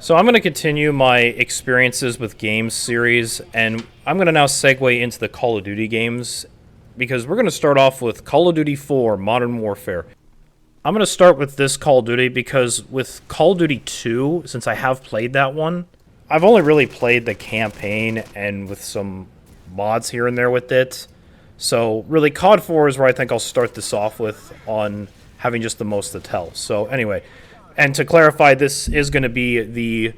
So I'm going to continue my experiences with games series, and I'm going to now segue into the Call of Duty games, because we're going to start off with Call of Duty 4 Modern Warfare. I'm going to start with this Call of Duty because with Call of Duty 2, since I have played that one, I've only really played the campaign and with some mods here and there with it. So really, COD 4 is where I think I'll start this off with on having just the most to tell. So anyway, and to clarify, this is going to be the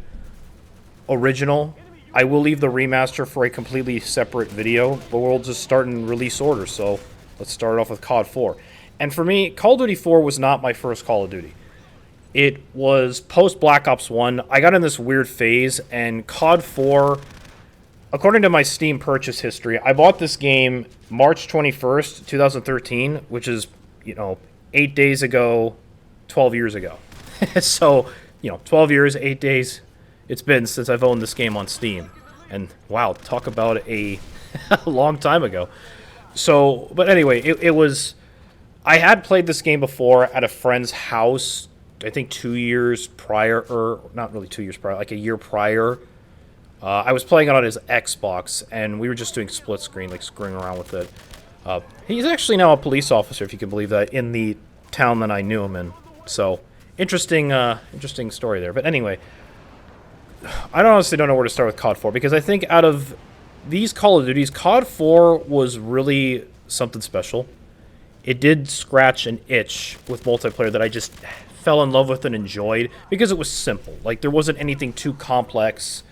original. I will leave the remaster for a completely separate video, but we'll just start in release order. So let's start off with COD 4. And for me, Call of Duty 4 was not my first Call of Duty. It was post Black Ops 1. I got in this weird phase, and COD 4, according to my Steam purchase history, I bought this game March 21st, 2013, which is, 8 days ago, 12 years ago. So, 12 years, 8 days, it's been since I've owned this game on Steam. And wow, talk about a long time ago. So, but anyway, it was... I had played this game before at a friend's house, I think 2 years prior, or not really 2 years prior, like a year prior. I was playing it on his Xbox, and we were just doing split screen, like screwing around with it. He's actually now a police officer, if you can believe that, in the town that I knew him in. So, interesting story there. But anyway, I honestly don't know where to start with COD 4, because I think out of these Call of Duties, COD 4 was really something special. It did scratch an itch with multiplayer that I just fell in love with and enjoyed, because it was simple. Like, there wasn't anything too complex.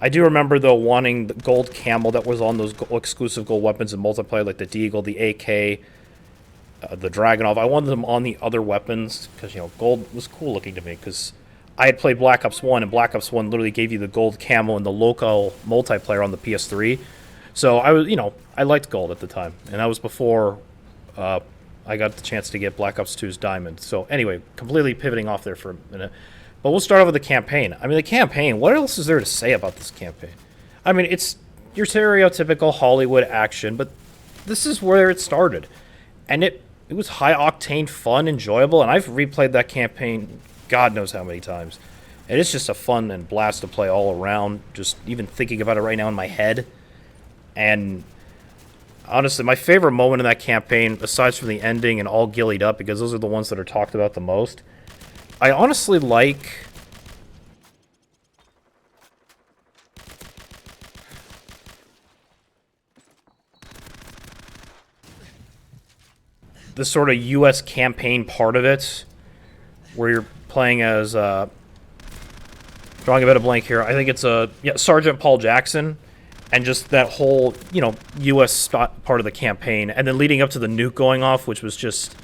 I do remember, though, wanting the gold camo that was on those exclusive gold weapons in multiplayer, like the Deagle, the AK, the Dragunov. I wanted them on the other weapons, because, gold was cool looking to me, because I had played Black Ops 1, and Black Ops 1 literally gave you the gold camo in the local multiplayer on the PS3. So, I liked gold at the time, and that was before... I got the chance to get Black Ops 2's Diamond. So anyway, completely pivoting off there for a minute. But we'll start off with the campaign. I mean, the campaign, what else is there to say about this campaign? I mean, it's your stereotypical Hollywood action, but this is where it started. And it was high-octane, fun, enjoyable, and I've replayed that campaign God knows how many times. And it's just a fun and blast to play all around, just even thinking about it right now in my head. And... honestly, my favorite moment in that campaign, aside from the ending and all gillied up, because those are the ones that are talked about the most, I honestly like... the sort of U.S. campaign part of it, where you're playing as, drawing a bit of blank here, I think it's Sergeant Paul Jackson. And just that whole, U.S. part of the campaign. And then leading up to the nuke going off, which was just...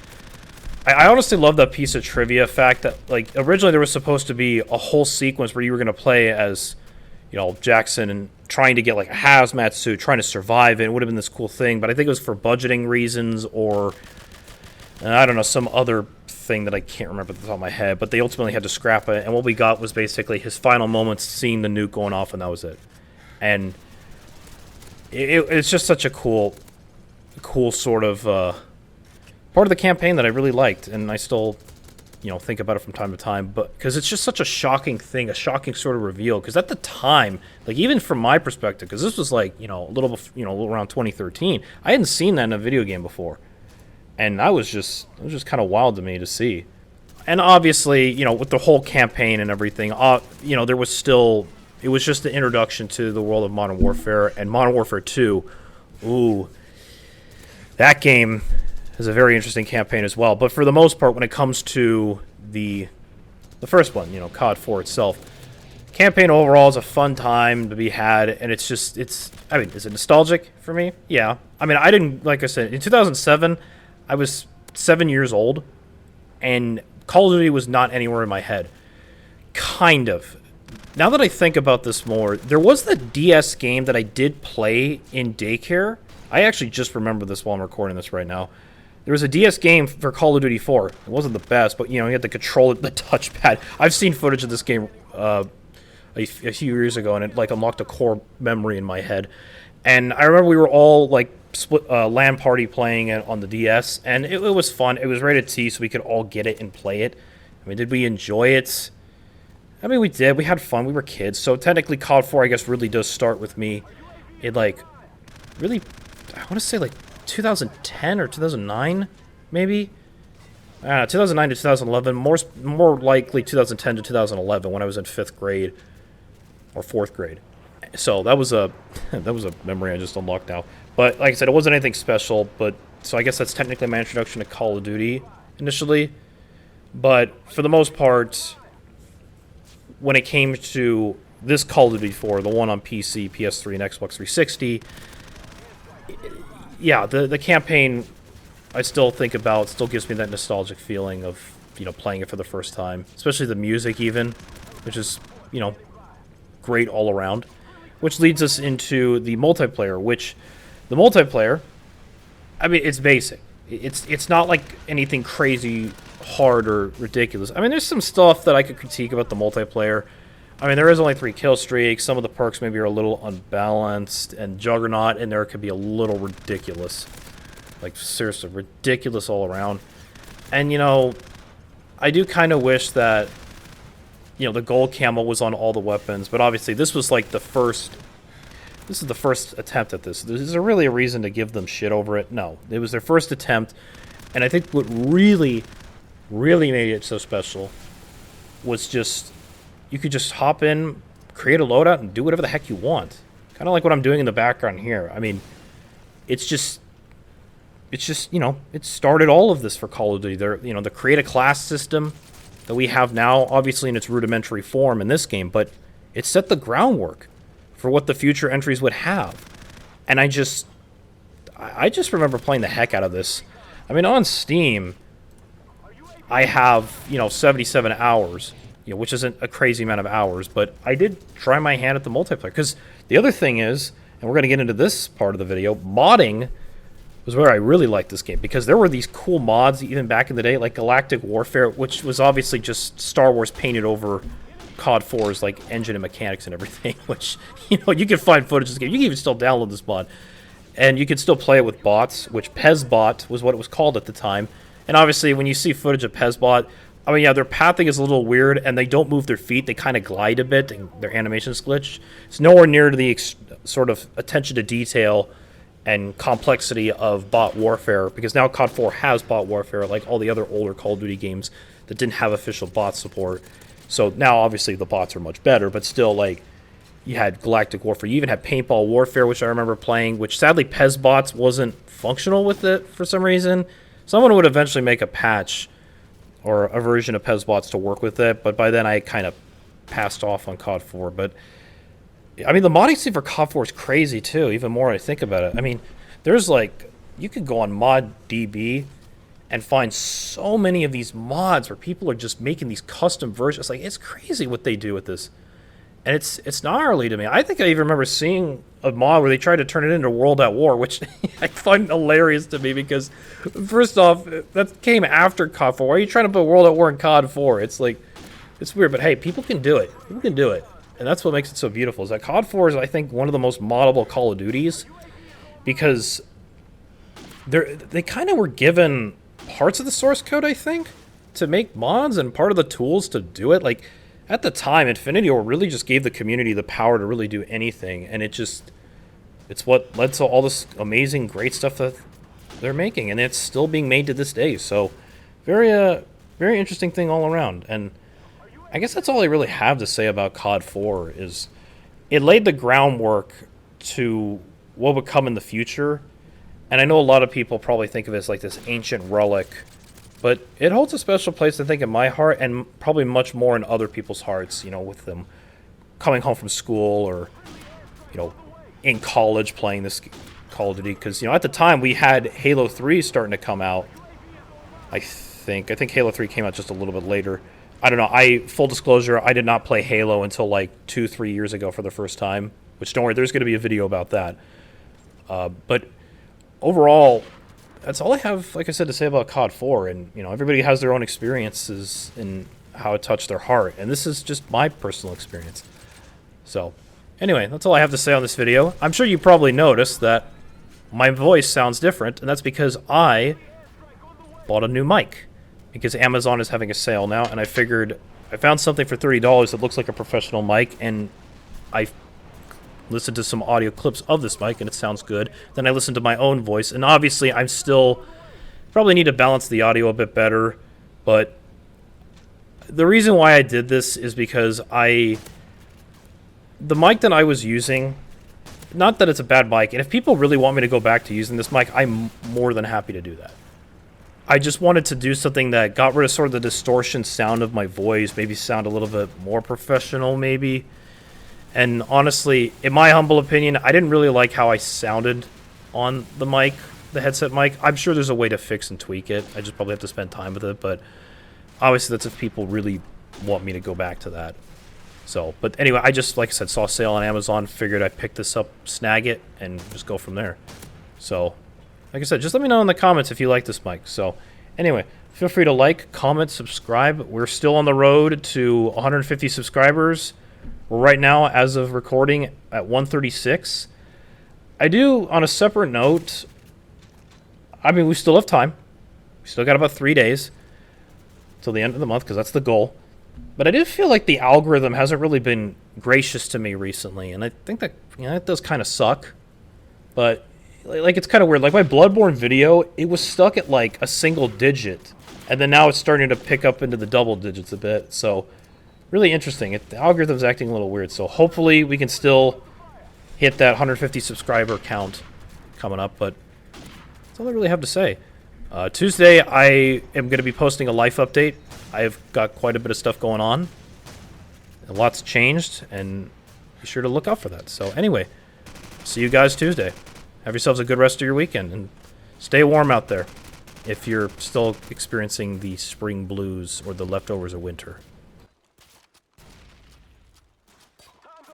I honestly love that piece of trivia fact that, like, originally there was supposed to be a whole sequence where you were going to play as, Jackson and trying to get, like, a hazmat suit, trying to survive it. It would have been this cool thing. But I think it was for budgeting reasons or, I don't know, some other thing that I can't remember at the top of my head. But they ultimately had to scrap it. And what we got was basically his final moments seeing the nuke going off, and that was it. And... It's just such a cool sort of part of the campaign that I really liked, and I still, think about it from time to time. But because it's just such a shocking thing, a shocking sort of reveal. Because at the time, like even from my perspective, because this was like a little around 2013, I hadn't seen that in a video game before, and it was just kind of wild to me to see. And obviously, with the whole campaign and everything, there was still. It was just the introduction to the world of Modern Warfare, and Modern Warfare 2, ooh, that game is a very interesting campaign as well. But for the most part, when it comes to the first one, COD 4 itself, campaign overall is a fun time to be had, and is it nostalgic for me? Yeah. I mean, I didn't, like I said, in 2007, I was 7 years old, and Call of Duty was not anywhere in my head. Kind of. Now that I think about this more, there was the DS game that I did play in daycare. I actually just remember this while I'm recording this right now. There was a DS game for Call of Duty 4. It wasn't the best, but, you had to control the touchpad. I've seen footage of this game a few years ago, and it, like, unlocked a core memory in my head. And I remember we were all, like, split LAN party playing it on the DS, and it was fun. It was rated T, so we could all get it and play it. I mean, did we enjoy it? I mean, we did. We had fun. We were kids. So technically COD 4, I guess, really does start with me in, like, really, I want to say, like, 2010 or 2009, maybe? 2009 to 2011. More likely 2010 to 2011 when I was in 5th grade or 4th grade. So that was a memory I just unlocked now. But like I said, it wasn't anything special. But so I guess that's technically my introduction to Call of Duty initially. But for the most part, when it came to this Call of Duty 4, the one on PC, PS3, and Xbox 360, yeah, the campaign I still think about, still gives me that nostalgic feeling of, you know, playing it for the first time. Especially the music even, which is, you know, great all around. Which leads us into the multiplayer, which the multiplayer, I mean, it's basic. It's not like anything crazy hard or ridiculous. I mean, there's some stuff that I could critique about the multiplayer. I mean, there is only 3 kill streaks. Some of the perks maybe are a little unbalanced, and Juggernaut in there could be a little ridiculous. Like, seriously, ridiculous all around. And, you know, I do kind of wish that, you know, the gold camo was on all the weapons, but obviously this was like the first... This is the first attempt at this. Is there really a reason to give them shit over it? No. It was their first attempt, and I think what really, really made it so special was just... You could just hop in, create a loadout, and do whatever the heck you want. Kind of like what I'm doing in the background here. I mean, it's just, you know, it started all of this for Call of Duty. There, you know, the create a class system that we have now, obviously in its rudimentary form in this game, but it set the groundwork for what the future entries would have. And I just remember playing the heck out of this. I mean, on Steam, I have, you know, 77 hours, you know, which isn't a crazy amount of hours, but I did try my hand at the multiplayer. Because the other thing is, and we're going to get into this part of the video, modding was where I really liked this game, because there were these cool mods even back in the day, like Galactic Warfare, which was obviously just Star Wars painted over COD 4's like engine and mechanics and everything, which, you know, you can find footage of this game. You can even still download this mod, and you can still play it with bots, which PezBot was what it was called at the time. And obviously, when you see footage of PezBot, I mean, yeah, their pathing is a little weird, and they don't move their feet. They kind of glide a bit, and their animations glitch. It's nowhere near to the sort of attention to detail and complexity of bot warfare, because now COD 4 has bot warfare, like all the other older Call of Duty games that didn't have official bot support. So now, obviously, the bots are much better, but still, like, you had Galactic Warfare. You even had Paintball Warfare, which I remember playing, which sadly PezBots wasn't functional with it for some reason. Someone would eventually make a patch or a version of PezBots to work with it, but by then I kind of passed off on COD 4. But I mean, the modding scene for COD 4 is crazy too, even more when I think about it. I mean, there's like, you could go on ModDB and find so many of these mods where people are just making these custom versions. Like, it's crazy what they do with this. And it's gnarly to me. I think I even remember seeing a mod where they tried to turn it into World at War, which I find hilarious to me, because first off, that came after COD 4. Why are you trying to put World at War in COD 4? It's like, it's weird, but hey, people can do it. People can do it. And that's what makes it so beautiful, is that COD 4 is, I think, one of the most moddable Call of Duties, because they kind of were given parts of the source code, I think, to make mods, and part of the tools to do it. Like, at the time, Infinity War really just gave the community the power to really do anything, and it's what led to all this amazing, great stuff that they're making, and it's still being made to this day. So, very interesting thing all around. And I guess that's all I really have to say about COD 4, is it laid the groundwork to what would come in the future. And I know a lot of people probably think of it as like this ancient relic, but it holds a special place, I think, in my heart, and probably much more in other people's hearts, you know, with them coming home from school, or, you know, in college playing this Call of Duty. Because, you know, at the time we had Halo 3 starting to come out. I think Halo 3 came out just a little bit later. I don't know. Full disclosure, I did not play Halo until like 2-3 years ago for the first time. Which, don't worry, there's going to be a video about that. But overall, that's all I have, like I said, to say about COD 4. And, you know, everybody has their own experiences in how it touched their heart. And this is just my personal experience. So, anyway, that's all I have to say on this video. I'm sure you probably noticed that my voice sounds different, and that's because I bought a new mic. Because Amazon is having a sale now, and I figured I found something for $30 that looks like a professional mic, and I listened to some audio clips of this mic, and it sounds good. Then I listened to my own voice, and obviously I'm still probably need to balance the audio a bit better, but the reason why I did this is because the mic that I was using, not that it's a bad mic, and if people really want me to go back to using this mic, I'm more than happy to do that. I just wanted to do something that got rid of sort of the distortion sound of my voice, maybe sound a little bit more professional, maybe. And honestly, in my humble opinion, I didn't really like how I sounded on the mic, the headset mic. I'm sure there's a way to fix and tweak it. I just probably have to spend time with it, but obviously that's if people really want me to go back to that. So, but anyway, I just, like I said, saw a sale on Amazon, figured I'd pick this up, snag it, and just go from there. So, like I said, just let me know in the comments if you like this mic. So, anyway, feel free to like, comment, subscribe. We're still on the road to 150 subscribers. We're right now, as of recording, at 136. I do, on a separate note, I mean, we still have time. We still got about 3 days till the end of the month, because that's the goal. But I do feel like the algorithm hasn't really been gracious to me recently, and I think that, that does kind of suck. But like, it's kind of weird. Like my Bloodborne video, it was stuck at like a single digit, and then now it's starting to pick up into the double digits a bit. So really interesting. The algorithm's acting a little weird. So hopefully we can still hit that 150 subscriber count coming up. But that's all I really have to say. Tuesday, I am going to be posting a life update. I've got quite a bit of stuff going on. A lot's changed, and be sure to look out for that. So anyway, see you guys Tuesday. Have yourselves a good rest of your weekend, and stay warm out there if you're still experiencing the spring blues or the leftovers of winter.